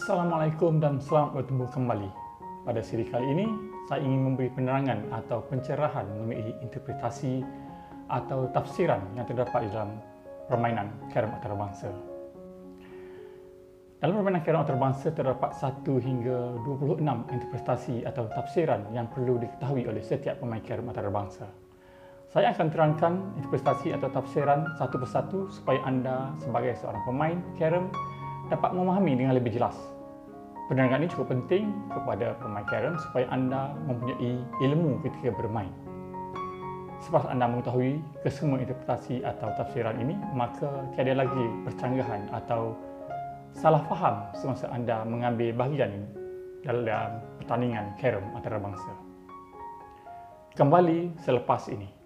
Assalamualaikum dan selamat bertemu kembali. Pada siri kali ini, saya ingin memberi penerangan atau pencerahan mengenai interpretasi atau tafsiran yang terdapat di dalam permainan Carrom antarabangsa. Dalam permainan Carrom antarabangsa terdapat 1 hingga 26 interpretasi atau tafsiran yang perlu diketahui oleh setiap pemain Carrom antarabangsa. Saya akan terangkan interpretasi atau tafsiran satu persatu supaya anda sebagai seorang pemain Carrom dapat memahami dengan lebih jelas. Penerangan ini cukup penting kepada pemain Carrom supaya anda mempunyai ilmu ketika bermain. Selepas anda mengetahui kesemua interpretasi atau tafsiran ini, maka tiada lagi percanggahan atau salah faham semasa anda mengambil bahagian dalam pertandingan Carrom antarabangsa. Kembali selepas ini.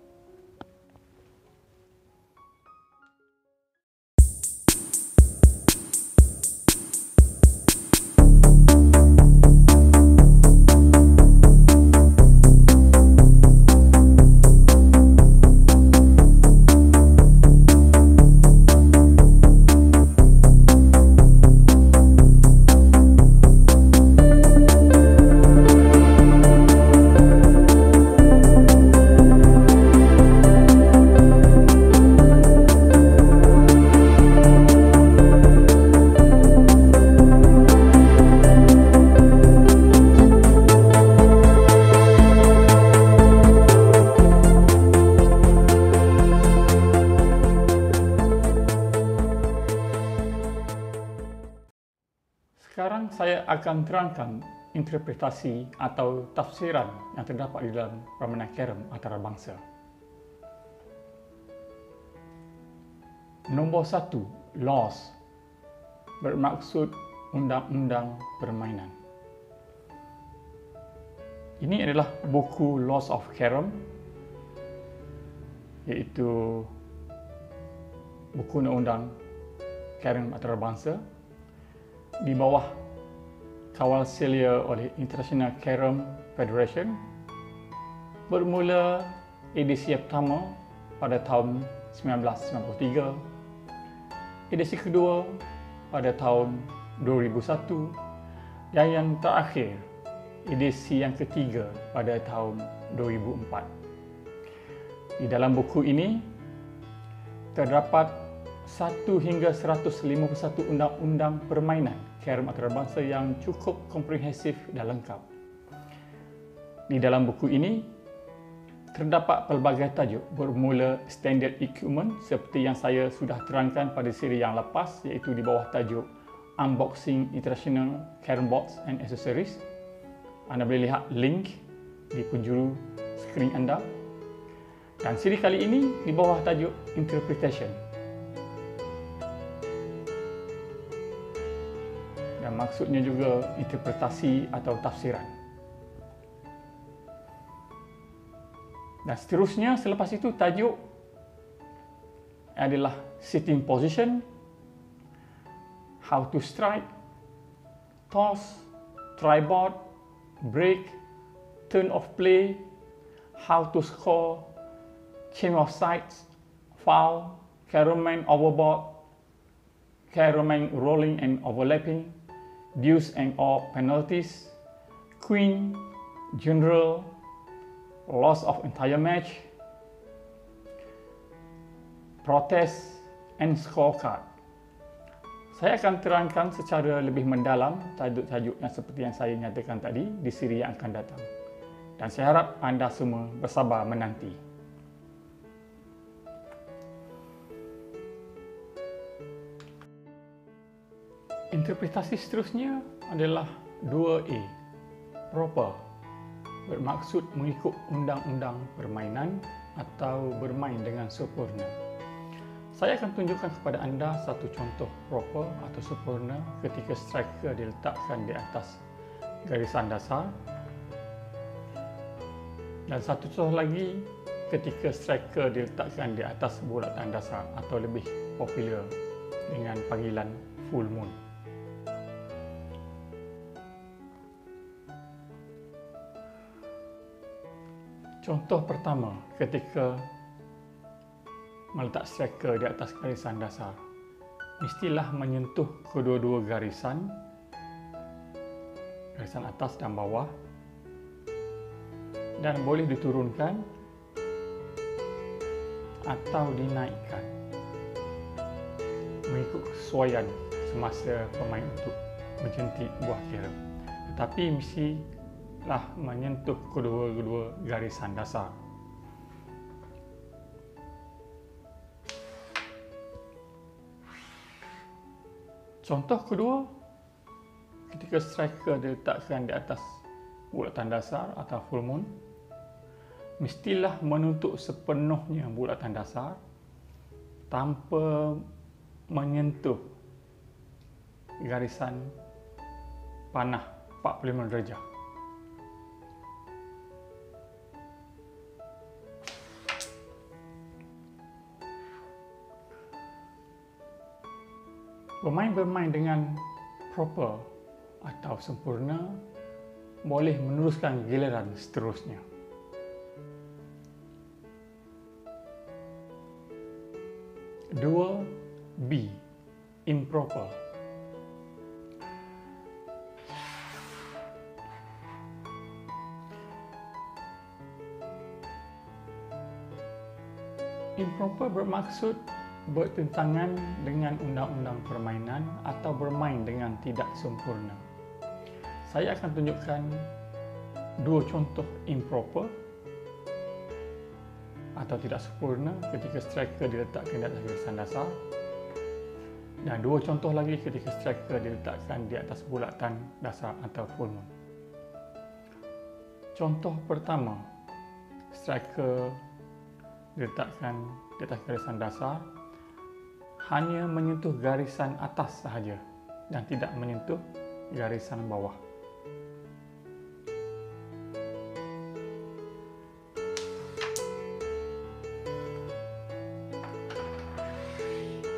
Sekarang saya akan terangkan interpretasi atau tafsiran yang terdapat di dalam permainan Carrom antarabangsa. Nombor 1, laws, bermaksud undang-undang permainan. Ini adalah buku Laws of Carrom, iaitu buku undang-undang Carrom antarabangsa di bawah kawal selia oleh International Carrom Federation, bermula edisi pertama pada tahun 1993, edisi kedua pada tahun 2001 dan yang terakhir edisi yang ketiga pada tahun 2004. Di dalam buku ini terdapat 1 hingga 151 undang-undang permainan Carrom antarabangsa yang cukup komprehensif dan lengkap. Di dalam buku ini terdapat pelbagai tajuk bermula standard equipment seperti yang saya sudah terangkan pada siri yang lepas, iaitu di bawah tajuk Unboxing International Carrom Boards and Accessories. Anda boleh lihat link di penjuru skrin anda. Dan siri kali ini di bawah tajuk Interpretation. Dan maksudnya juga interpretasi atau tafsiran. Dan seterusnya selepas itu tajuk adalah sitting position, how to strike, toss, tribord, break, turn of play, how to score, change of sides, foul, Carrom overboard, Carrom rolling and overlapping, deuce and or penalties, queen, general, loss of entire match, protest and scorecard. Saya akan terangkan secara lebih mendalam tajuk-tajuk yang seperti yang saya nyatakan tadi di siri yang akan datang. Dan saya harap anda semua bersabar menanti. Interpretasi seterusnya adalah 2A, proper, bermaksud mengikut undang-undang permainan atau bermain dengan sempurna. Saya akan tunjukkan kepada anda satu contoh proper atau sempurna ketika striker diletakkan di atas garisan dasar, dan satu contoh lagi ketika striker diletakkan di atas bulatan dasar atau lebih popular dengan panggilan full moon. Contoh pertama, ketika meletak striker di atas garisan dasar, mestilah menyentuh kedua-dua garisan garisan atas dan bawah, dan boleh diturunkan atau dinaikkan mengikut kesesuaian semasa pemain untuk menjentik buah carom. Tetapi mestilah menyentuh kedua-dua garisan dasar. Contoh kedua, ketika striker diletakkan di atas bulatan dasar atau full moon, mestilah menutup sepenuhnya bulatan dasar tanpa menyentuh garisan panah 45 darjah. Pemain bermain dengan proper atau sempurna boleh meneruskan giliran seterusnya. Dua B. Improper. Improper bermaksud bertentangan dengan undang-undang permainan atau bermain dengan tidak sempurna. Saya akan tunjukkan dua contoh improper atau tidak sempurna ketika striker diletakkan di atas garisan dasar, dan dua contoh lagi ketika striker diletakkan di atas bulatan dasar atau full moon. Contoh pertama, striker diletakkan di atas garisan dasar hanya menyentuh garisan atas sahaja dan tidak menyentuh garisan bawah.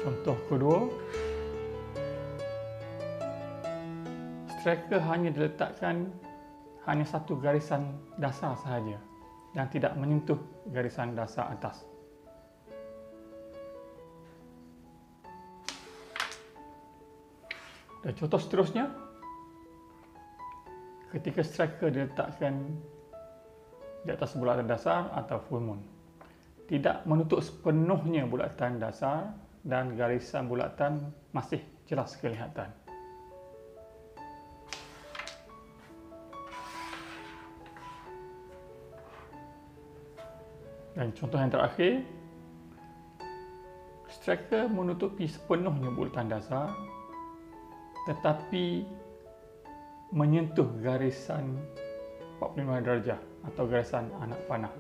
Contoh kedua, striker hanya diletakkan hanya satu garisan dasar sahaja dan tidak menyentuh garisan dasar atas. Dan contoh seterusnya, ketika striker diletakkan di atas bulatan dasar atau full moon, tidak menutup sepenuhnya bulatan dasar dan garisan bulatan masih jelas kelihatan. Dan contoh yang terakhir, striker menutupi sepenuhnya bulatan dasar tetapi menyentuh garisan 45 darjah atau garisan anak panah.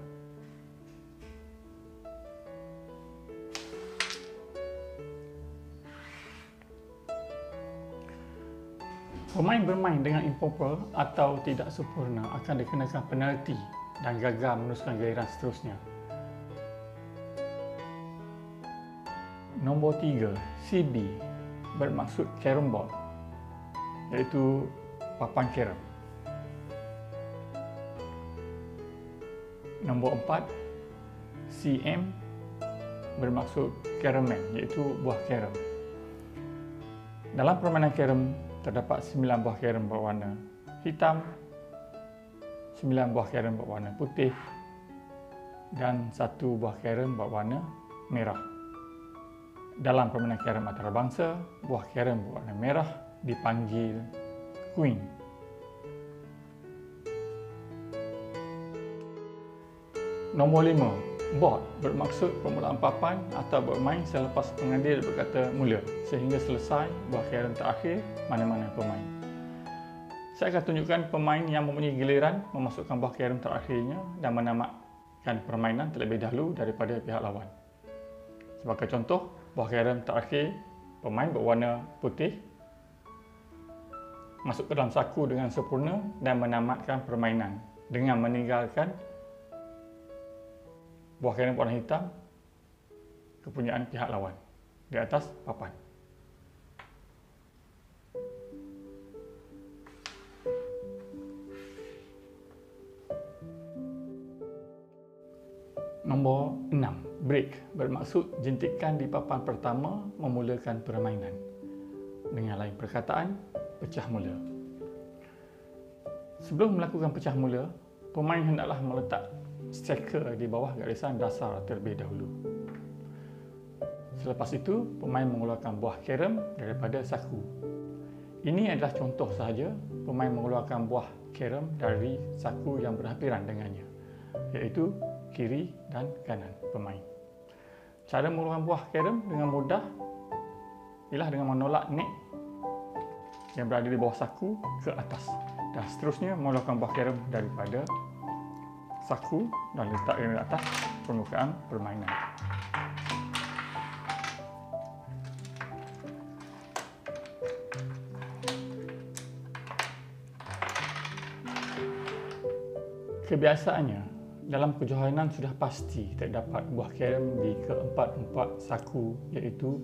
Pemain bermain dengan improper atau tidak sempurna akan dikenakan penalti dan gagal meneruskan giliran seterusnya. Nombor 3, CB bermaksud carom board, iaitu papan carom. Nombor 4, CM bermaksud caroman, iaitu buah carom. Dalam permainan carom terdapat 9 buah carom berwarna hitam, 9 buah carom berwarna putih dan 1 buah carom berwarna merah. Dalam permainan carom antarabangsa, buah carom berwarna merah dipanggil queen. Nombor 5, board bermaksud permulaan papan atau bermain selepas pengadil berkata mula sehingga selesai buah carom terakhir mana-mana pemain. Saya akan tunjukkan pemain yang mempunyai giliran memasukkan buah carom terakhirnya dan menamatkan permainan terlebih dahulu daripada pihak lawan. Sebagai contoh, buah carom terakhir pemain berwarna putih masuk ke dalam saku dengan sempurna dan menamatkan permainan dengan meninggalkan buah carom warna hitam kepunyaan pihak lawan di atas papan. Nombor 6, break bermaksud jentikan di papan pertama memulakan permainan. Dengan lain perkataan, pecah mula. Sebelum melakukan pecah mula, pemain hendaklah meletak striker di bawah garisan dasar terlebih dahulu. Selepas itu, pemain mengeluarkan buah carom daripada saku. Ini adalah contoh sahaja pemain mengeluarkan buah carom dari saku yang berhampiran dengannya, iaitu kiri dan kanan pemain. Cara mengeluarkan buah carom dengan mudah ialah dengan menolak nek yang berada di bawah saku ke atas, dan seterusnya mengeluarkan buah carom daripada saku dan letakkan di atas permukaan permainan. Kebiasaannya, dalam kejohanan sudah pasti terdapat buah carom di keempat-empat saku, iaitu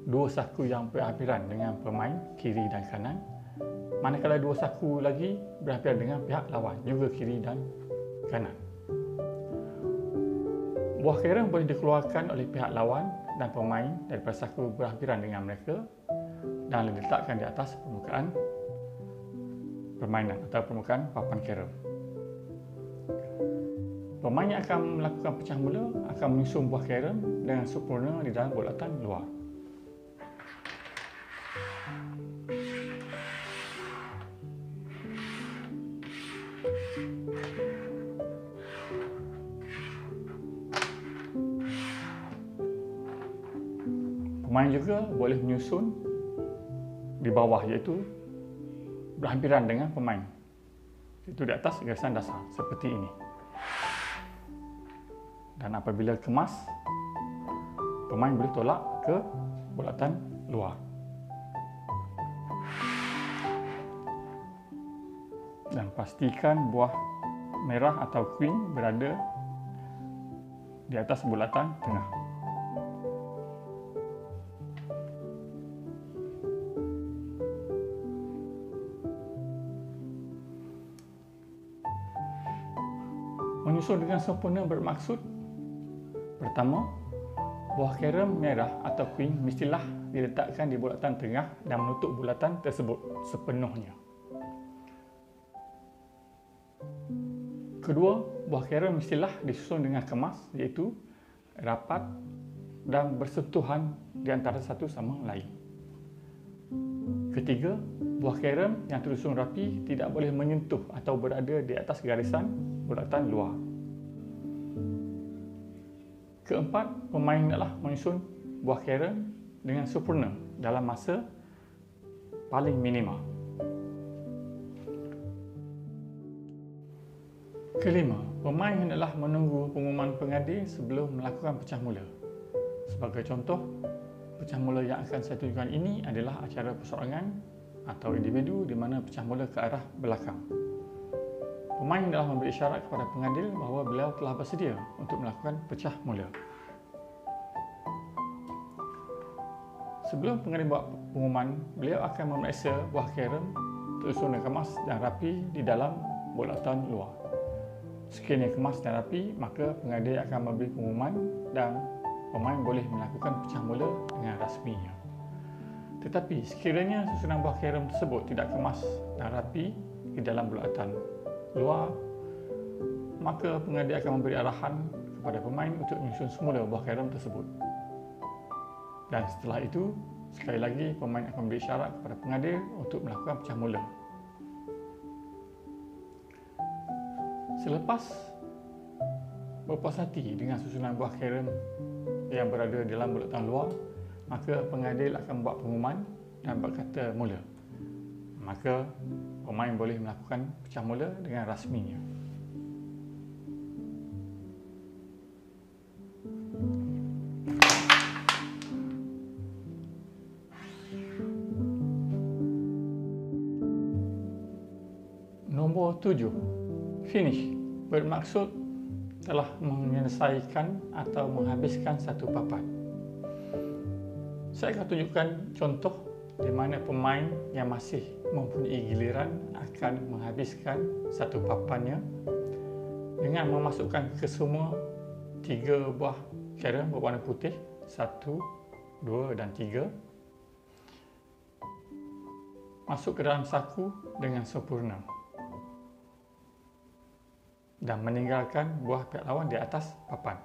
dua saku yang berhampiran dengan pemain kiri dan kanan, manakala dua saku lagi berhampiran dengan pihak lawan, juga kiri dan kanan. Buah carom boleh dikeluarkan oleh pihak lawan dan pemain daripada saku berhampiran dengan mereka dan diletakkan di atas permukaan permainan atau permukaan papan carom. Pemain yang akan melakukan pecah mula akan menyusun buah carom dengan sempurna di dalam bulatan luar. Pemain juga boleh menyusun di bawah, iaitu berhampiran dengan pemain, iaitu di atas garisan dasar seperti ini. Dan apabila kemas, pemain boleh tolak ke bulatan luar. Dan pastikan buah merah atau queen berada di atas bulatan tengah. Menyusun dengan sempurna bermaksud, pertama, buah carom merah atau queen mestilah diletakkan di bulatan tengah dan menutup bulatan tersebut sepenuhnya. Kedua, buah carom mestilah disusun dengan kemas, iaitu rapat dan bersentuhan di antara satu sama lain. Ketiga, buah carom yang tersusun rapi tidak boleh menyentuh atau berada di atas garisan bulatan luar. Keempat, pemain hendaklah menyusun buah carom dengan sempurna dalam masa paling minima. Kelima, pemain hendaklah menunggu pengumuman pengadil sebelum melakukan pecah mula. Sebagai contoh, pecah mula yang akan saya tunjukkan ini adalah acara perseorangan atau individu di mana pecah mula ke arah belakang. Pemain hendaklah memberi isyarat kepada pengadil bahawa beliau telah bersedia untuk melakukan pecah mula. Sebelum pengadil buat pengumuman, beliau akan memeriksa buah carom tersusun dan kemas dan rapi di dalam bulatan luar. Sekiranya kemas dan rapi, maka pengadil akan memberi pengumuman dan pemain boleh melakukan pecah mula dengan rasminya. Tetapi sekiranya susunan buah carom tersebut tidak kemas dan rapi di dalam bulatan luar, maka pengadil akan memberi arahan kepada pemain untuk menyusun semula buah carom tersebut. Dan setelah itu, sekali lagi pemain akan memberi isyarat kepada pengadil untuk melakukan pecah mula. Selepas berpuas hati dengan susunan buah carom yang berada dalam bulatan luar, maka pengadil akan membuat pengumuman dan berkata mula. Maka pemain boleh melakukan pecah mula dengan rasminya. Nombor 7, finish, bermaksud telah menyelesaikan atau menghabiskan satu papan. Saya akan tunjukkan contoh di mana pemain yang masih mempunyai giliran akan menghabiskan satu papannya dengan memasukkan ke semua 3 buah carom berwarna putih, 1, 2 dan 3, masuk ke dalam saku dengan sempurna. dan meninggalkan buah pihak lawan di atas papan.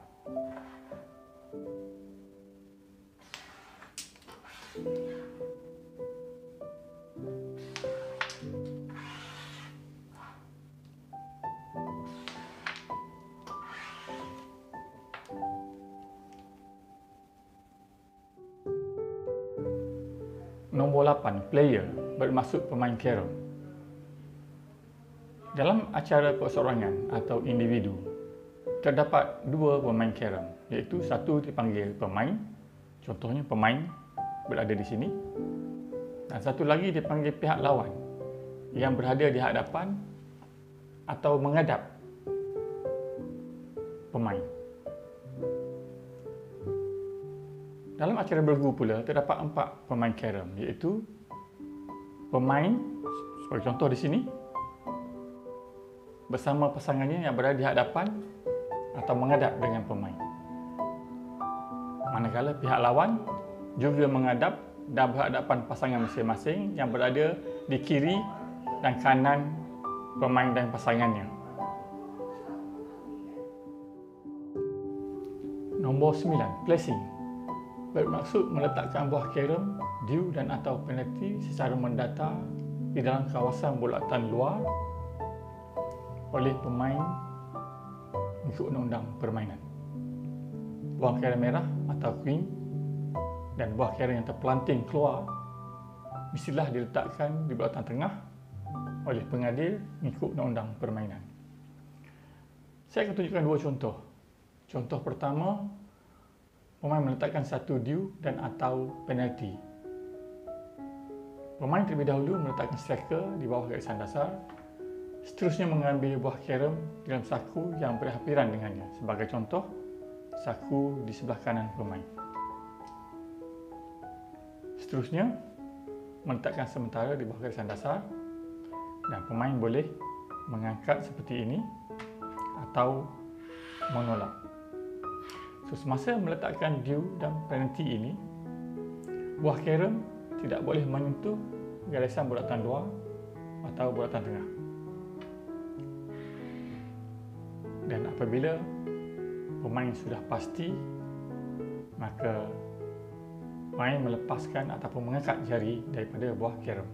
Nombor 8, player, bermaksud pemain carom. Dalam acara perseorangan atau individu, terdapat dua pemain carom, iaitu satu dipanggil pemain, contohnya pemain berada di sini, dan satu lagi dipanggil pihak lawan yang berada di hadapan atau menghadap pemain. Dalam acara bergu pula, terdapat 4 pemain carom, iaitu pemain, sebagai contoh di sini, bersama pasangannya yang berada di hadapan atau menghadap dengan pemain. Manakala pihak lawan juga menghadap dan berhadapan pasangan masing-masing yang berada di kiri dan kanan pemain dan pasangannya. Nombor 9, placing, bermaksud meletakkan buah carom, due dan atau penalti secara mendatar di dalam kawasan bulatan luar oleh pemain mengikut undang-undang permainan. Buah carom merah atau queen dan buah carom yang terpelanting keluar mestilah diletakkan di bulatan tengah oleh pengadil mengikut undang-undang permainan. Saya akan tunjukkan 2 contoh. Contoh pertama, pemain meletakkan satu due dan atau penalti. Pemain terlebih dahulu meletakkan striker di bawah garisan dasar, seterusnya mengambil buah carom dalam saku yang berhampiran dengannya. Sebagai contoh, saku di sebelah kanan pemain. Seterusnya, meletakkan sementara di bawah garisan dasar dan pemain boleh mengangkat seperti ini atau menolak. Semasa meletakkan due dan penalti ini, buah carom tidak boleh menyentuh garisan bulatan luar atau bulatan tengah. Dan apabila pemain sudah pasti, maka pemain melepaskan ataupun mengangkat jari daripada buah carom.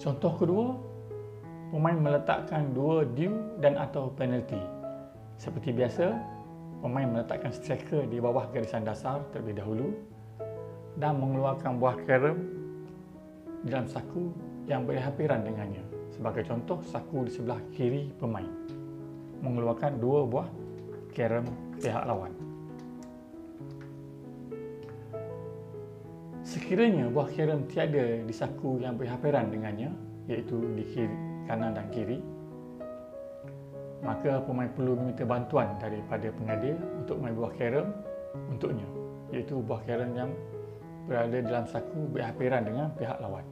Contoh kedua, pemain meletakkan 2 due dan atau penalti. Seperti biasa, pemain meletakkan striker di bawah garisan dasar terlebih dahulu dan mengeluarkan buah carom di dalam saku yang berhampiran dengannya. Sebagai contoh, saku di sebelah kiri pemain, mengeluarkan 2 buah carom pihak lawan. Sekiranya buah carom tiada di saku yang berhampiran dengannya, iaitu di kiri, kanan dan kiri, maka pemain perlu meminta bantuan daripada pengadil untuk main buah carom untuknya, iaitu buah carom yang berada dalam saku berhampiran dengan pihak lawan.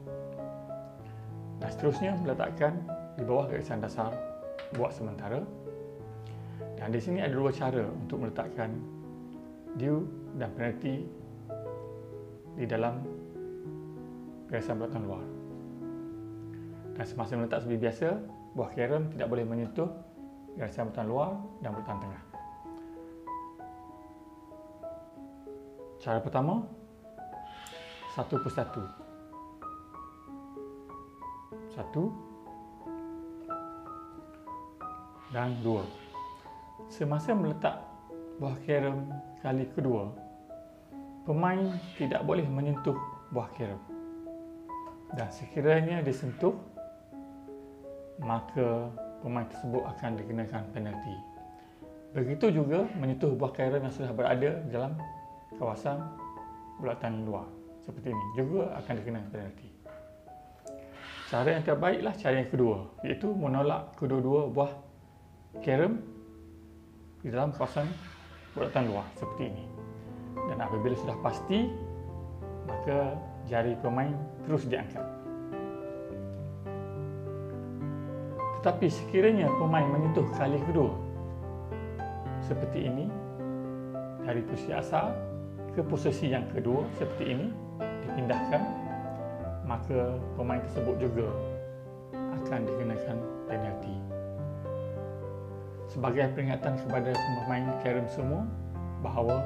Dan seterusnya meletakkan di bawah garisan dasar buat sementara. Dan di sini ada 2 cara untuk meletakkan due dan penalti di dalam garisan bulatan luar. Dan semasa meletak seperti biasa, buah carom tidak boleh menyentuh garisan bulatan luar dan bulatan tengah. Cara pertama, satu persatu. 1 dan 2. Semasa meletak buah carom kali kedua, pemain tidak boleh menyentuh buah carom. Dan sekiranya disentuh, maka pemain tersebut akan dikenakan penalti. Begitu juga menyentuh buah carom yang sudah berada dalam kawasan bulatan luar seperti ini juga akan dikenakan penalti. Cara yang terbaiklah cara yang kedua, iaitu menolak kedua-dua buah carom di dalam kawasan bulatan luar seperti ini. Dan apabila sudah pasti, maka jari pemain terus diangkat. Tetapi sekiranya pemain menyentuh kali kedua seperti ini, dari posisi asal ke posisi yang kedua seperti ini, dipindahkan, maka pemain tersebut juga akan dikenakan penalti. Sebagai peringatan kepada pemain carom semua bahawa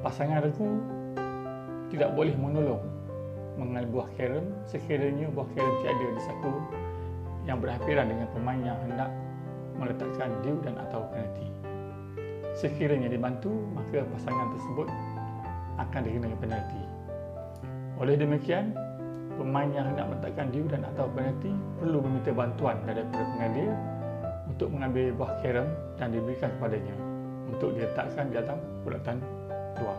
pasangan regu tidak boleh menolong mengambil buah carom sekiranya buah carom tiada di saku yang berhampiran dengan pemain yang hendak meletakkan dew dan atau penalti. Sekiranya dibantu, maka pasangan tersebut akan dikenakan penalti. Oleh demikian, pemain yang hendak meletakkan dew dan atau penalti perlu meminta bantuan daripada pengadil untuk mengambil buah carom dan diberikan kepadanya untuk diletakkan di dalam bulatan luar.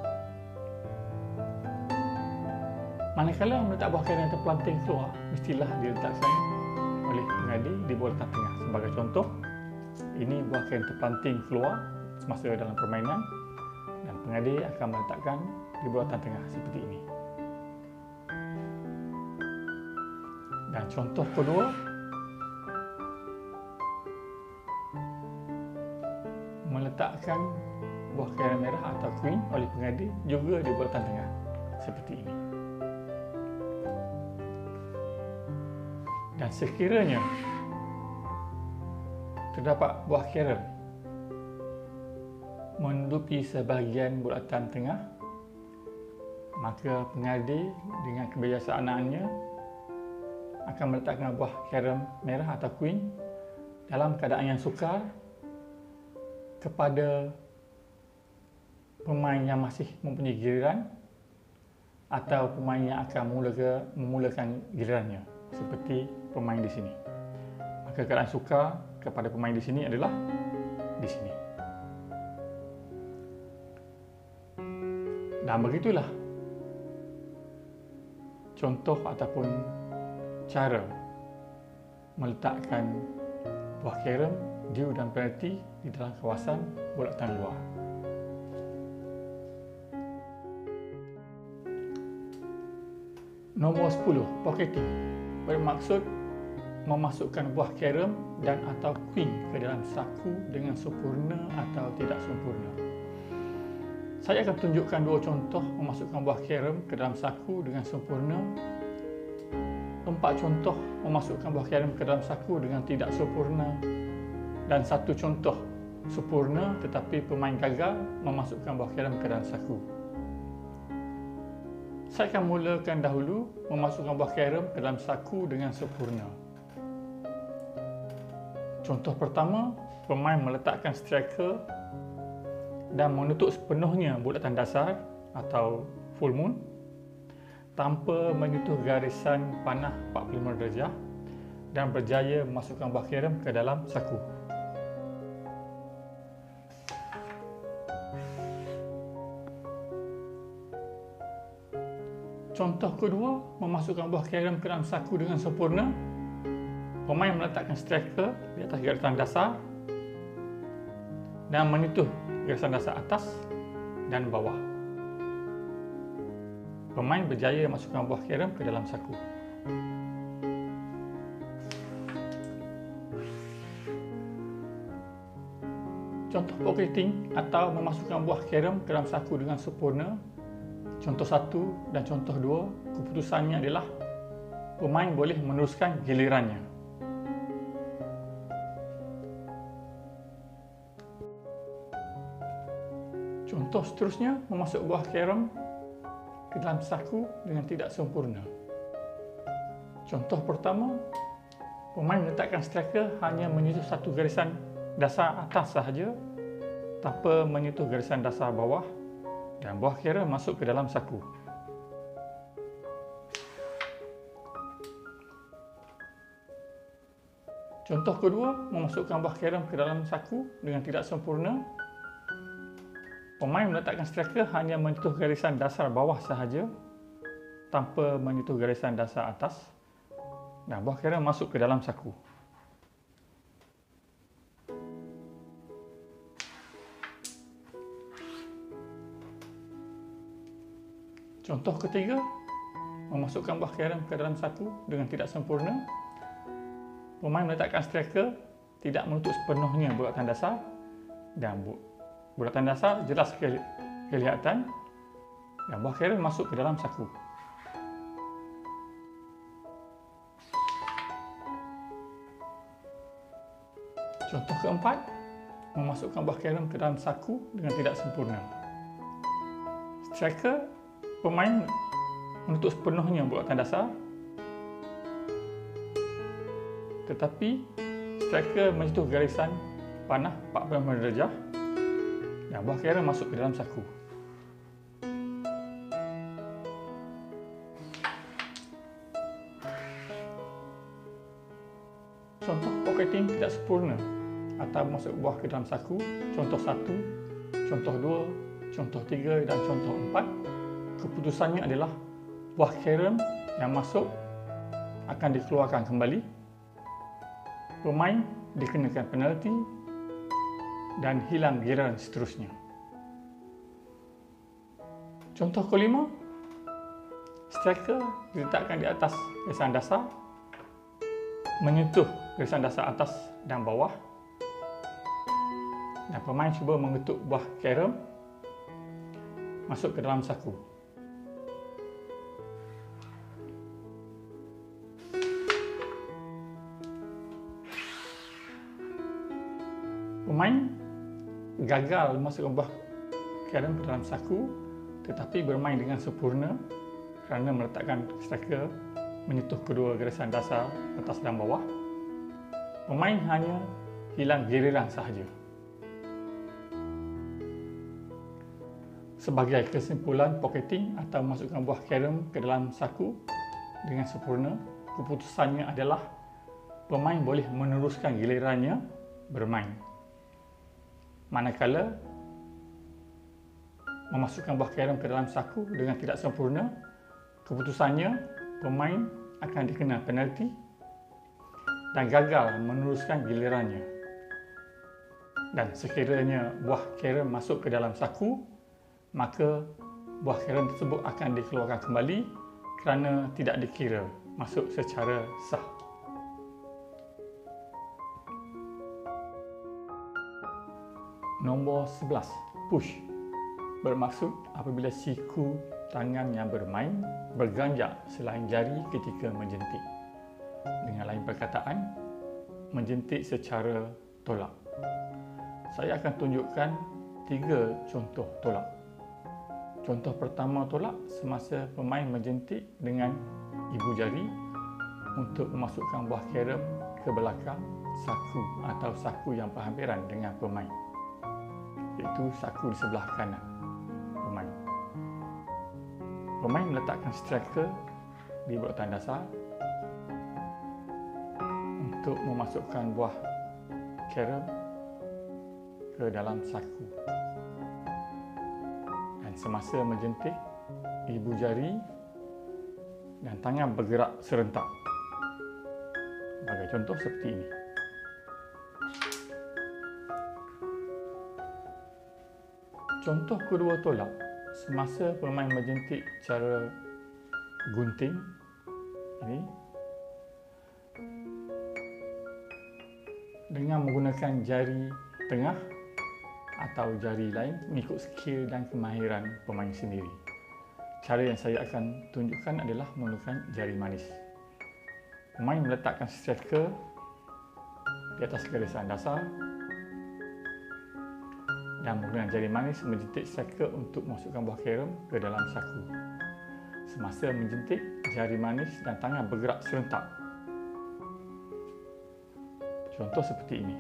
Manakala meletak buah carom yang terpelanting keluar, mestilah diletakkan oleh pengadil di bulatan tengah. Sebagai contoh, ini buah carom terpelanting keluar semasa dalam permainan dan pengadil akan meletakkan di bulatan tengah seperti ini. Dan contoh kedua, meletakkan buah carom merah atau queen oleh pengadil juga di bulatan tengah seperti ini. Dan sekiranya terdapat buah carom menutupi sebahagian bulatan tengah, maka pengadil dengan kebiasaannya akan meletakkan buah carom merah atau queen dalam keadaan yang sukar kepada pemain yang masih mempunyai giliran atau pemain yang akan memulakan gilirannya, seperti pemain di sini. Maka keadaan sukar kepada pemain di sini adalah di sini. Dan begitulah contoh ataupun cara meletakkan buah carom, dew dan penalti di dalam kawasan bulatan luar. Nombor 10, pocketing, bermaksud memasukkan buah carom dan atau queen ke dalam saku dengan sempurna atau tidak sempurna. Saya akan tunjukkan dua contoh memasukkan buah carom ke dalam saku dengan sempurna, 4 contoh memasukkan buah carom ke dalam saku dengan tidak sempurna, dan 1 contoh sempurna tetapi pemain gagal memasukkan buah carom ke dalam saku. Saya akan mulakan dahulu memasukkan buah carom ke dalam saku dengan sempurna. Contoh pertama, pemain meletakkan striker dan menutup sepenuhnya bulatan dasar atau full moon tanpa menyentuh garisan panah 45 darjah dan berjaya memasukkan buah carom ke dalam saku. Contoh kedua, memasukkan buah carom ke dalam saku dengan sempurna. Pemain meletakkan striker di atas garisan dasar dan menyentuh garisan dasar atas dan bawah. Pemain berjaya masukkan buah carom ke dalam saku. Contoh pocketing atau memasukkan buah carom ke dalam saku dengan sempurna. Contoh 1 dan contoh 2, keputusannya adalah pemain boleh meneruskan gilirannya. Contoh seterusnya, memasuk buah carom ke dalam saku dengan tidak sempurna. Contoh pertama, pemain meletakkan striker hanya menyentuh satu garisan dasar atas sahaja tanpa menyentuh garisan dasar bawah dan buah carom masuk ke dalam saku. Contoh kedua, memasukkan buah carom ke dalam saku dengan tidak sempurna. Pemain meletakkan striker hanya menyentuh garisan dasar bawah sahaja tanpa menyentuh garisan dasar atas dan buah carom masuk ke dalam saku. Contoh ketiga, memasukkan buah carom ke dalam saku dengan tidak sempurna. Pemain meletakkan striker tidak menutup sepenuhnya bulatan dasar dan bulatan dasar jelas kelihatan dan buah carrom masuk ke dalam saku. Contoh keempat, memasukkan buah carrom ke dalam saku dengan tidak sempurna. Striker, pemain menutup sepenuhnya bulatan dasar, tetapi striker menyentuh garisan panah 45 darjah dan buah carrom masuk ke dalam saku. Contoh pocketing tidak sempurna atau masuk buah ke dalam saku, contoh 1, contoh 2, contoh 3 dan contoh 4, keputusannya adalah buah carrom yang masuk akan dikeluarkan kembali, pemain dikenakan penalti dan hilang giliran seterusnya. Contoh kelima, striker diletakkan di atas garisan dasar, menyentuh garisan dasar atas dan bawah, dan pemain cuba mengetuk buah carrom masuk ke dalam saku. Pemain gagal memasukkan buah carrom ke dalam saku, tetapi bermain dengan sempurna kerana meletakkan striker menyentuh kedua garisan dasar atas dan bawah. Pemain hanya hilang giliran sahaja. Sebagai kesimpulan, pocketing atau memasukkan buah carrom ke dalam saku dengan sempurna, keputusannya adalah pemain boleh meneruskan gilirannya bermain. Manakala memasukkan buah carrom ke dalam saku dengan tidak sempurna, keputusannya pemain akan dikena penalti dan gagal meneruskan gilirannya. Dan sekiranya buah carrom masuk ke dalam saku, maka buah carrom tersebut akan dikeluarkan kembali kerana tidak dikira masuk secara sah. Nombor 11, push. Bermaksud apabila siku tangan yang bermain berganjak selain jari ketika menjentik. Dengan lain perkataan, menjentik secara tolak. Saya akan tunjukkan 3 contoh tolak. Contoh pertama tolak semasa pemain menjentik dengan ibu jari untuk memasukkan buah carrom ke belakang saku atau saku yang berhampiran dengan pemain, iaitu saku di sebelah kanan pemain. Pemain meletakkan striker di bulatan dasar untuk memasukkan buah carrom ke dalam saku. Semasa menjentik, ibu jari dan tangan bergerak serentak. Sebagai contoh seperti ini. Contoh kedua tolak, semasa pemain menjentik cara gunting ini dengan menggunakan jari tengah atau jari lain mengikut skill dan kemahiran pemain sendiri. Cara yang saya akan tunjukkan adalah menggunakan jari manis. Pemain meletakkan striker di atas garisan dasar dan menggunakan jari manis menjentik striker untuk memasukkan buah carrom ke dalam saku. Semasa menjentik, jari manis dan tangan bergerak serentak. Contoh seperti ini.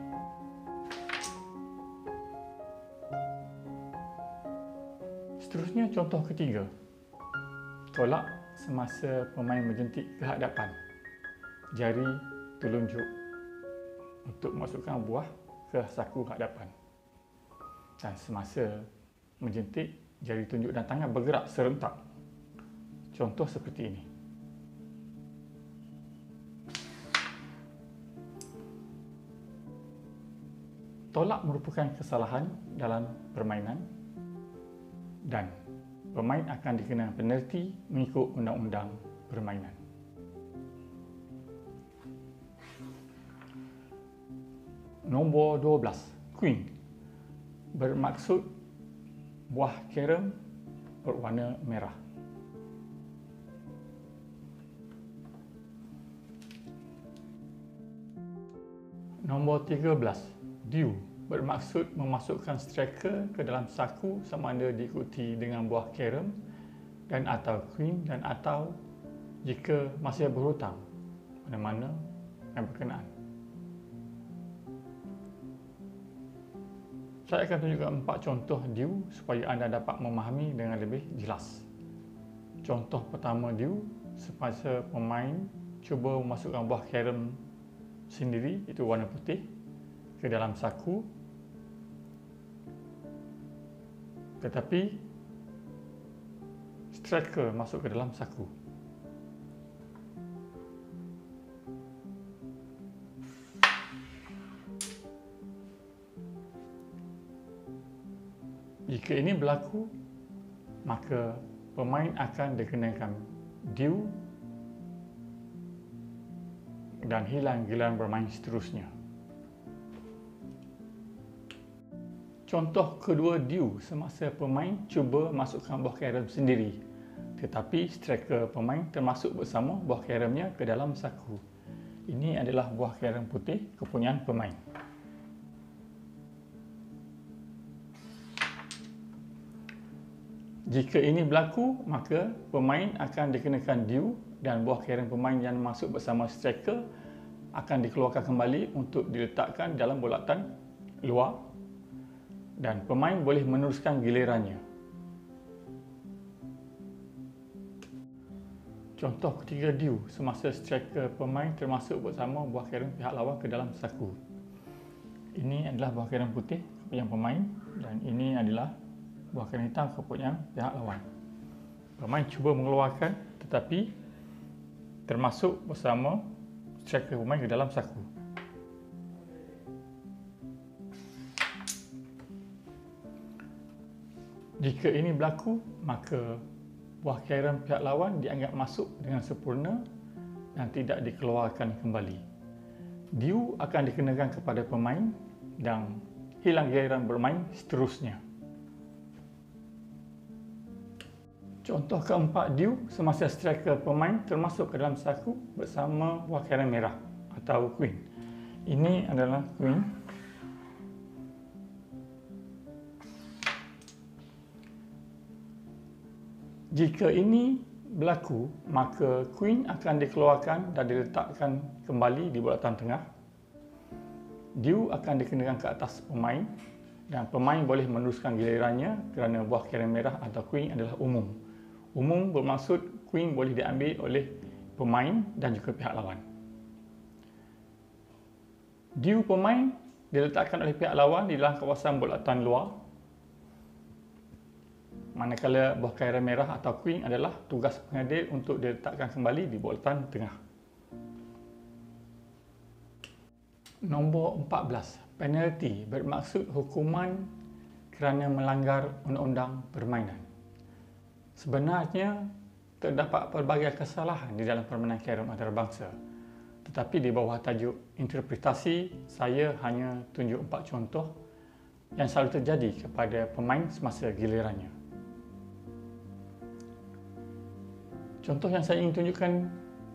Seterusnya contoh ketiga. Tolak semasa pemain menjentik ke hadapan. Jari telunjuk untuk memasukkan buah ke saku hadapan. Dan semasa menjentik, jari tunjuk dan tangan bergerak serentak. Contoh seperti ini. Tolak merupakan kesalahan dalam permainan dan pemain akan dikenakan penalti mengikut undang-undang permainan. Nombor 12, queen. Bermaksud buah carrom berwarna merah. Nombor 13, dew bermaksud memasukkan striker ke dalam saku sama ada diikuti dengan buah carom dan atau queen dan atau jika masih berhutang mana-mana yang berkenaan. Saya akan tunjukkan 4 contoh dew supaya anda dapat memahami dengan lebih jelas. Contoh pertama dew, semasa pemain cuba memasukkan buah carom sendiri, itu warna putih, ke dalam saku, tetapi striker masuk ke dalam saku. Jika ini berlaku, maka pemain akan dikenakan dew dan hilang giliran bermain seterusnya. Contoh kedua dew, semasa pemain cuba masukkan buah carom sendiri, tetapi striker pemain termasuk bersama buah caromnya ke dalam saku. Ini adalah buah carom putih kepunyaan pemain. Jika ini berlaku, maka pemain akan dikenakan dew dan buah carom pemain yang masuk bersama striker akan dikeluarkan kembali untuk diletakkan dalam bulatan luar dan pemain boleh meneruskan gilirannya. Contoh ketiga dew, semasa striker pemain termasuk bersama buah carom pihak lawan ke dalam saku. Ini adalah buah carom putih kepunyaan pemain dan ini adalah buah carom hitam kepunyaan pihak lawan. Pemain cuba mengeluarkan tetapi termasuk bersama striker pemain ke dalam saku. Jika ini berlaku, maka buah carom pihak lawan dianggap masuk dengan sempurna dan tidak dikeluarkan kembali. Dew akan dikenakan kepada pemain dan hilang giliran bermain seterusnya. Contoh keempat dew, semasa striker pemain termasuk ke dalam saku bersama buah carom merah atau queen. Ini adalah queen. Jika ini berlaku, maka queen akan dikeluarkan dan diletakkan kembali di bulatan tengah. Dew akan dikenakan ke atas pemain dan pemain boleh meneruskan gilirannya kerana buah carom merah atau queen adalah umum. Umum bermaksud queen boleh diambil oleh pemain dan juga pihak lawan. Dew pemain diletakkan oleh pihak lawan di dalam kawasan bulatan luar, manakala buah carom merah atau queen adalah tugas pengadil untuk diletakkan kembali di bulatan tengah. Nombor 14, penalti bermaksud hukuman kerana melanggar undang-undang permainan. Sebenarnya terdapat pelbagai kesalahan di dalam permainan carom antarabangsa, tetapi di bawah tajuk interpretasi saya hanya tunjuk 4 contoh yang selalu terjadi kepada pemain semasa gilirannya. Contoh yang saya ingin tunjukkan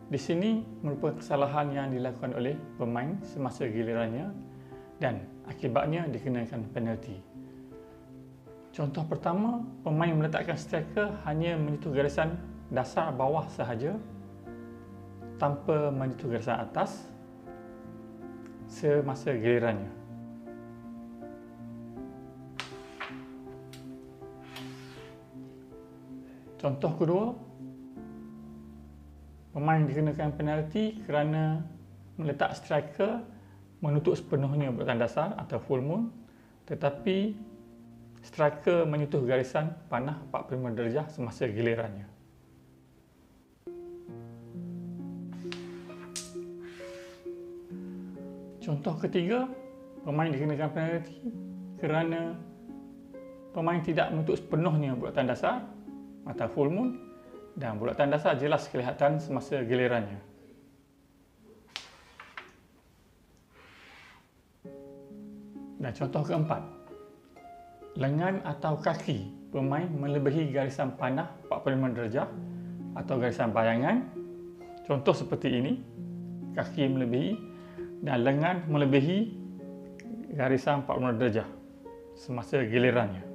di sini merupakan kesalahan yang dilakukan oleh pemain semasa gilirannya dan akibatnya dikenakan penalti. Contoh pertama, pemain meletakkan striker hanya menyentuh garisan dasar bawah sahaja tanpa menyentuh garisan atas semasa gilirannya. Contoh kedua, pemain dikenakan penalti kerana meletak striker menutup sepenuhnya bulatan dasar atau full moon, tetapi striker menyentuh garisan panah 45 darjah semasa gilirannya. Contoh ketiga, pemain dikenakan penalti kerana pemain tidak menutup sepenuhnya bulatan dasar atau full moon dan bulatan dasar jelas kelihatan semasa gilirannya. Dan contoh keempat, lengan atau kaki pemain melebihi garisan panah 45 darjah atau garisan bayangan. Contoh seperti ini, kaki melebihi dan lengan melebihi garisan 45 darjah semasa gilirannya.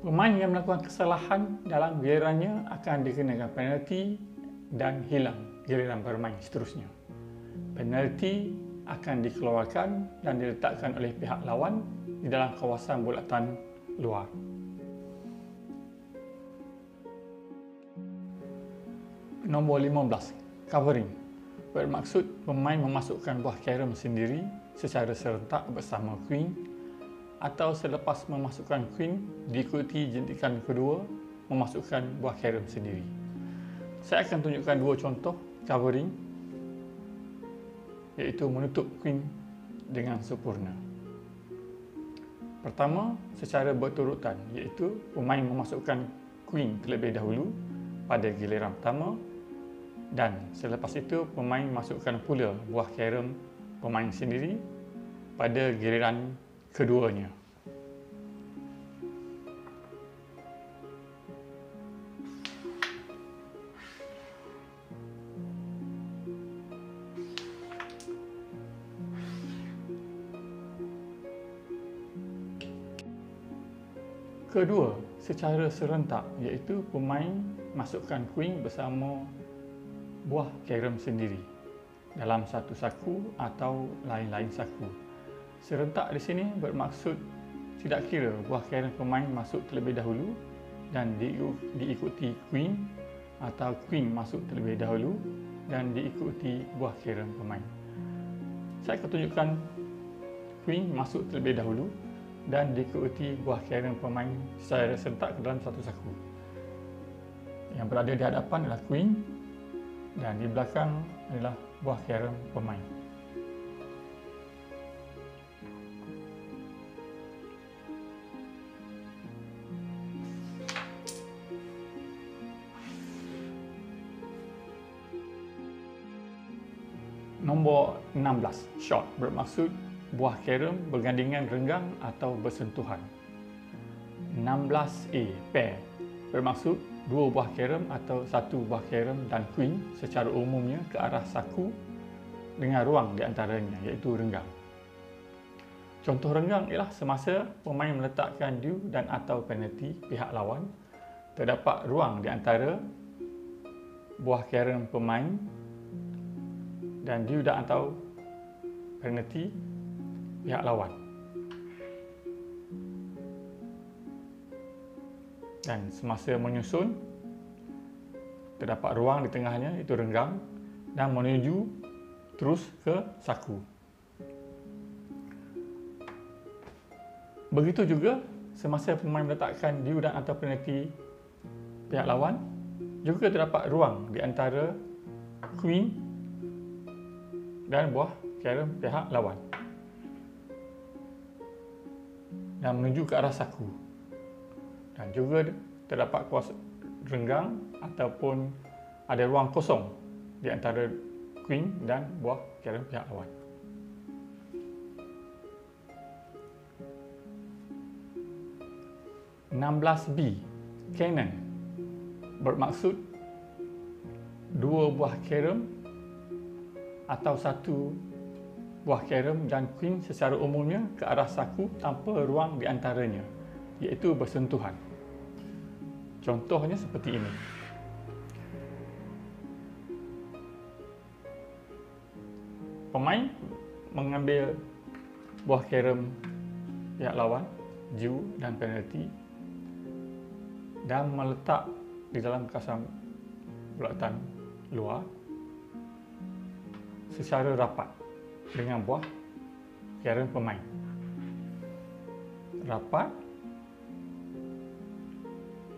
Pemain yang melakukan kesalahan dalam gilirannya akan dikenakan penalti dan hilang giliran bermain seterusnya. Penalti akan dikeluarkan dan diletakkan oleh pihak lawan di dalam kawasan bulatan luar. Nombor 15, covering. Bermaksud pemain memasukkan buah carom sendiri secara serentak bersama queen atau selepas memasukkan queen diikuti jentikan kedua memasukkan buah carom sendiri. Saya akan tunjukkan dua contoh covering, iaitu menutup queen dengan sempurna. Pertama, secara berturutan, iaitu pemain memasukkan queen terlebih dahulu pada giliran pertama dan selepas itu pemain masukkan pula buah carom pemain sendiri pada giliran keduanya. Kedua, secara serentak, iaitu pemain masukkan queen bersama buah carom sendiri dalam satu saku atau lain-lain saku. Serentak di sini bermaksud tidak kira buah carom pemain masuk terlebih dahulu dan diikuti queen atau queen masuk terlebih dahulu dan diikuti buah carom pemain. Saya akan tunjukkan queen masuk terlebih dahulu dan diikuti buah carom pemain secara serentak ke dalam satu saku. Yang berada di hadapan adalah queen dan di belakang adalah buah carom pemain. Nombor 16, shot, bermaksud buah carom bergandingan renggang atau bersentuhan. 16A, pair, bermaksud dua buah carom atau satu buah carom dan queen secara umumnya ke arah saku dengan ruang di antaranya, iaitu renggang. Contoh renggang ialah semasa pemain meletakkan due dan atau penalti pihak lawan, terdapat ruang di antara buah carom pemain dan due dan atau penalti pihak lawan. Dan semasa menyusun, terdapat ruang di tengahnya, itu renggang, dan menuju terus ke saku. Begitu juga semasa pemain meletakkan due dan atau penalti pihak lawan, juga terdapat ruang di antara queen dan buah carom pihak lawan dan menuju ke arah saku. Dan juga terdapat kuasa renggang ataupun ada ruang kosong di antara queen dan buah carom pihak lawan. (16B), cannon, bermaksud dua buah carom atau satu buah carom dan queen secara umumnya ke arah saku tanpa ruang di antaranya, iaitu bersentuhan. Contohnya seperti ini. Pemain mengambil buah carom pihak lawan, due dan penalti, dan meletak di dalam kawasan bulatan luar secara rapat dengan buah carom pemain. Rapat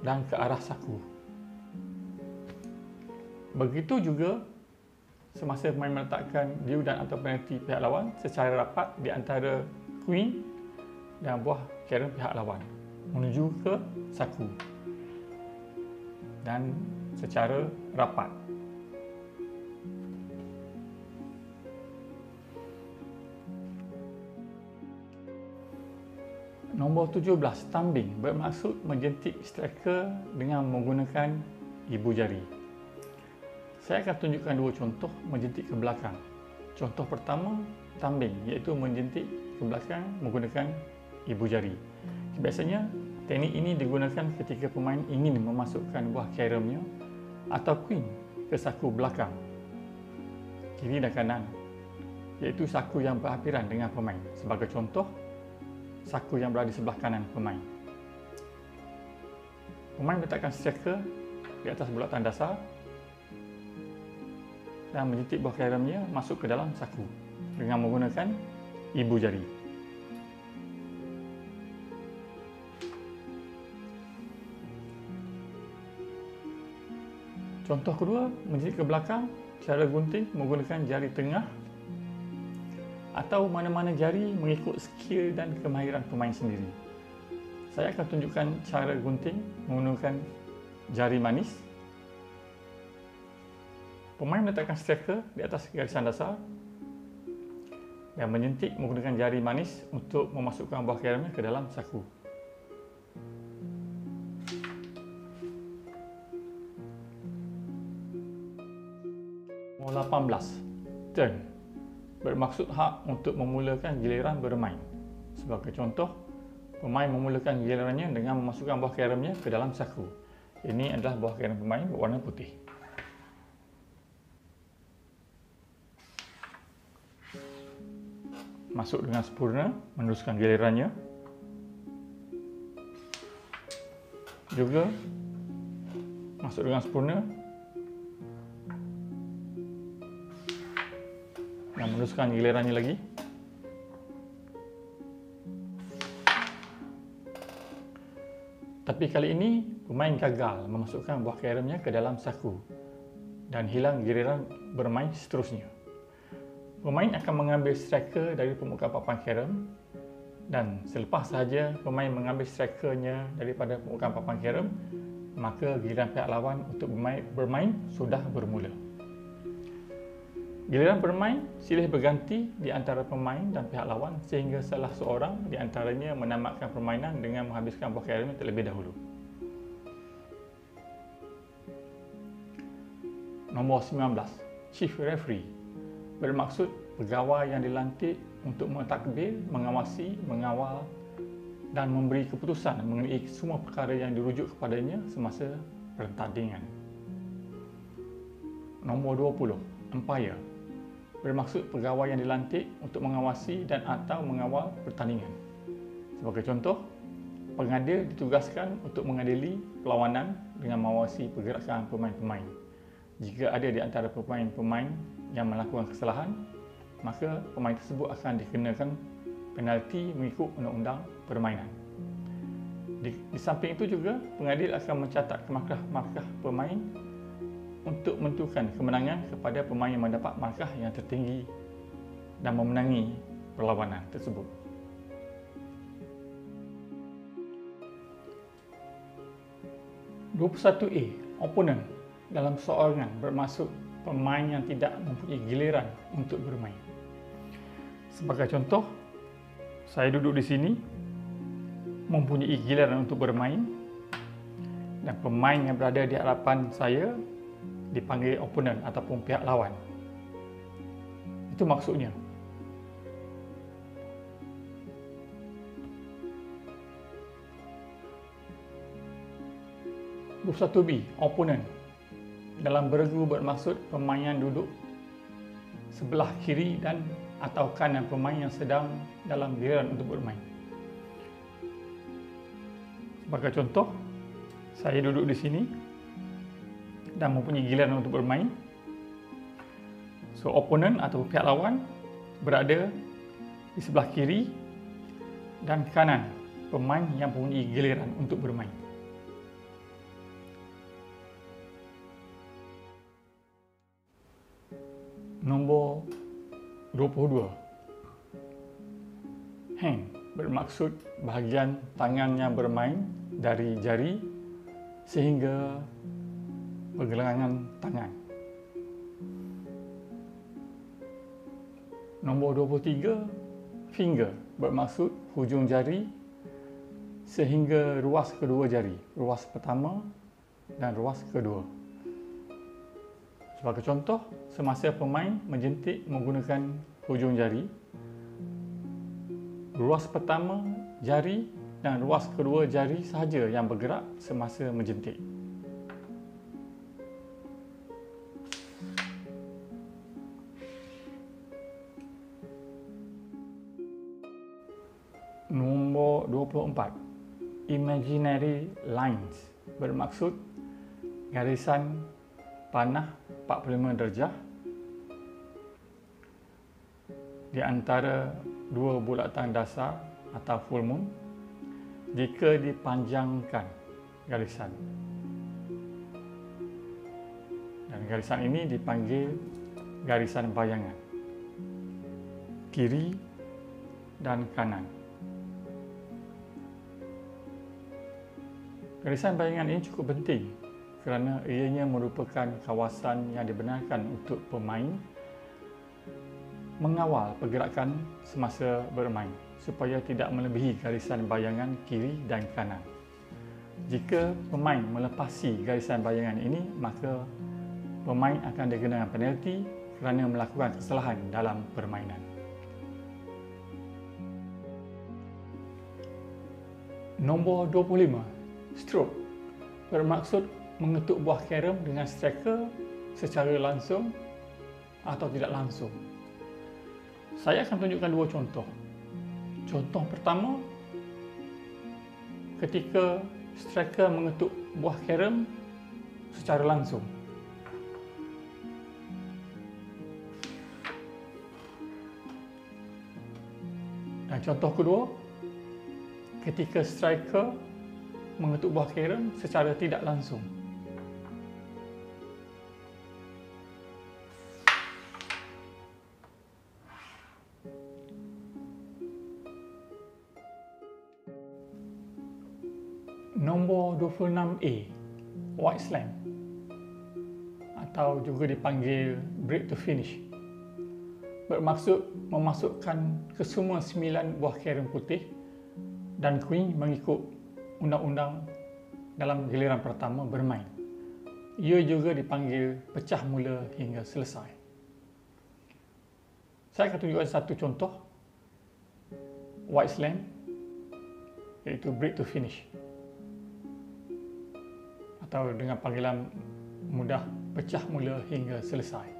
dan ke arah saku. Begitu juga semasa pemain meletakkan due dan atau penalti pihak lawan secara rapat di antara queen dan buah carom pihak lawan menuju ke saku. Dan secara rapat. Nombor 17, thumbing, bermaksud menjentik striker dengan menggunakan ibu jari. Saya akan tunjukkan dua contoh menjentik ke belakang. Contoh pertama, thumbing, iaitu menjentik ke belakang menggunakan ibu jari. Biasanya, teknik ini digunakan ketika pemain ingin memasukkan buah caromnya atau queen ke saku belakang, kiri dan kanan, iaitu saku yang berhampiran dengan pemain. Sebagai contoh, saku yang berada di sebelah kanan pemain. Pemain meletakkan striker di atas bulatan dasar dan menjentik buah caromnya masuk ke dalam saku dengan menggunakan ibu jari. Contoh kedua, menjentik ke belakang cara gunting menggunakan jari tengah atau mana-mana jari mengikut skill dan kemahiran pemain sendiri. Saya akan tunjukkan cara gunting menggunakan jari manis. Pemain meletakkan striker di atas garisan dasar dan menjentik menggunakan jari manis untuk memasukkan buah caromnya ke dalam saku. Nombor 18, turn, bermaksud hak untuk memulakan giliran bermain. Sebagai contoh, pemain memulakan gilirannya dengan memasukkan buah caromnya ke dalam saku. Ini adalah buah carom pemain berwarna putih. Masuk dengan sempurna, meneruskan gilirannya. Juga masuk dengan sempurna dan meneruskan gilirannya lagi. Tapi kali ini pemain gagal memasukkan buah caromnya ke dalam saku dan hilang giliran bermain seterusnya. Pemain akan mengambil striker dari pemuka papan carom dan selepas sahaja pemain mengambil strikernya daripada pemuka papan carom, maka giliran pihak lawan untuk bermain sudah bermula. Giliran bermain silih berganti di antara pemain dan pihak lawan sehingga salah seorang di antaranya menamatkan permainan dengan menghabiskan buah caromnya terlebih dahulu. Nombor 19, Chief Referee, bermaksud pegawai yang dilantik untuk mentadbir, mengawasi, mengawal dan memberi keputusan mengenai semua perkara yang dirujuk kepadanya semasa pertandingan. Nombor 20, Umpire, bermaksud pegawai yang dilantik untuk mengawasi dan atau mengawal pertandingan. Sebagai contoh, pengadil ditugaskan untuk mengadili perlawanan dengan mengawasi pergerakan pemain-pemain. Jika ada di antara pemain-pemain yang melakukan kesalahan, maka pemain tersebut akan dikenakan penalti mengikut undang-undang permainan. Di samping itu juga, pengadil akan mencatat markah pemain untuk menentukan kemenangan kepada pemain yang mendapat markah yang tertinggi dan memenangi perlawanan tersebut. (21A) Opponent, dalam soalan bermaksud pemain yang tidak mempunyai giliran untuk bermain. Sebagai contoh, saya duduk di sini mempunyai giliran untuk bermain dan pemain yang berada di hadapan saya dipanggil opponent ataupun pihak lawan. Itu maksudnya. (21B) Opponent, dalam beregu bermaksud pemain yang duduk sebelah kiri dan atau kanan pemain yang sedang dalam giliran untuk bermain. Sebagai contoh, saya duduk di sini dan mempunyai giliran untuk bermain. So, opponent atau pihak lawan berada di sebelah kiri dan kanan pemain yang mempunyai giliran untuk bermain. Nombor 22. Hand, bermaksud bahagian tangan yang bermain dari jari sehingga pergelangan tangan. Nombor 23, finger, bermaksud hujung jari sehingga ruas kedua jari, ruas pertama dan ruas kedua. Sebagai contoh, semasa pemain menjentik menggunakan hujung jari, ruas pertama jari dan ruas kedua jari sahaja yang bergerak semasa menjentik. Nombor 24, imaginary lines, bermaksud garisan panah 45 darjah di antara dua bulatan dasar atau full moon jika dipanjangkan garisan. Dan garisan ini dipanggil garisan bayangan kiri dan kanan. Garisan bayangan ini cukup penting kerana ianya merupakan kawasan yang dibenarkan untuk pemain mengawal pergerakan semasa bermain supaya tidak melebihi garisan bayangan kiri dan kanan. Jika pemain melepasi garisan bayangan ini, maka pemain akan dikenakan penalti kerana melakukan kesalahan dalam permainan. Nombor 25, stroke, bermaksud mengetuk buah carom dengan striker secara langsung atau tidak langsung. Saya akan tunjukkan dua contoh. Contoh pertama, ketika striker mengetuk buah carom secara langsung. Dan contoh kedua, ketika striker mengetuk buah carom secara tidak langsung. Nombor 26A, white slam, atau juga dipanggil break to finish, bermaksud memasukkan kesemua 9 buah carom putih dan queen mengikut undang-undang dalam giliran pertama bermain. Ia juga dipanggil pecah mula hingga selesai. Saya akan tunjukkan satu contoh white slam, iaitu break to finish, atau dengan panggilan mudah pecah mula hingga selesai.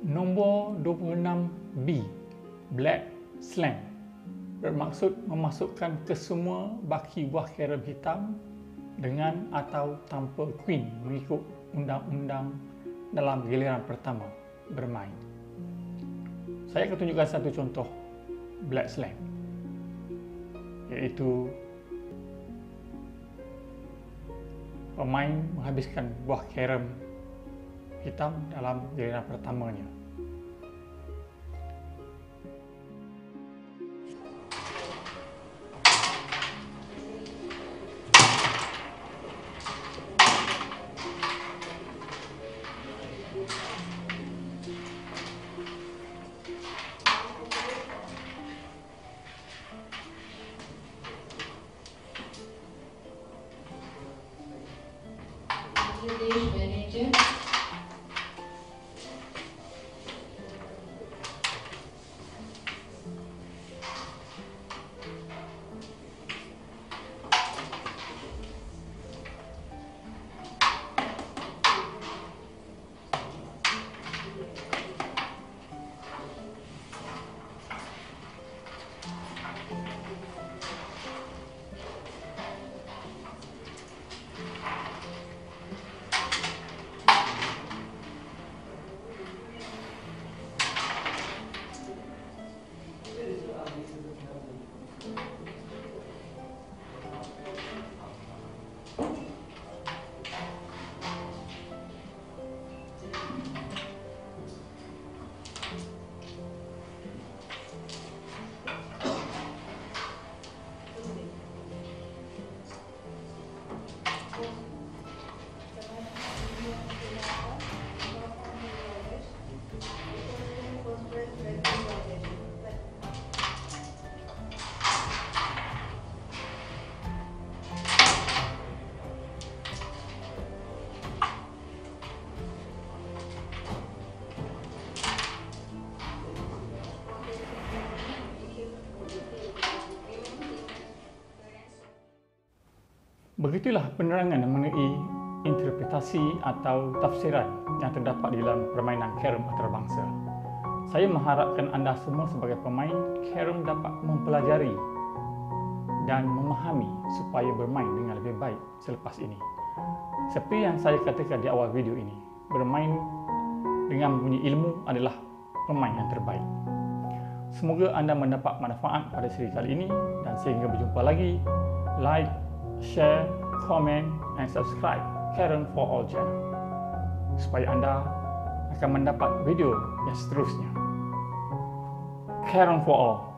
Nombor 26B, black slam, bermaksud memasukkan kesemua baki buah carom hitam dengan atau tanpa queen mengikut undang-undang dalam giliran pertama bermain. Saya akan tunjukkan satu contoh black slam, iaitu pemain menghabiskan buah carom hitam dalam giliran pertamanya. je. Begitulah penerangan mengenai interpretasi atau tafsiran yang terdapat di dalam permainan Carrom antarabangsa. Saya mengharapkan anda semua sebagai pemain Carrom dapat mempelajari dan memahami supaya bermain dengan lebih baik selepas ini. Seperti yang saya katakan di awal video ini, bermain dengan mempunyai ilmu adalah pemain yang terbaik. Semoga anda mendapat manfaat pada seri kali ini dan sehingga berjumpa lagi. Like, share, comment, and subscribe Carrom for All channel supaya anda akan mendapat video yang seterusnya. Carrom for All.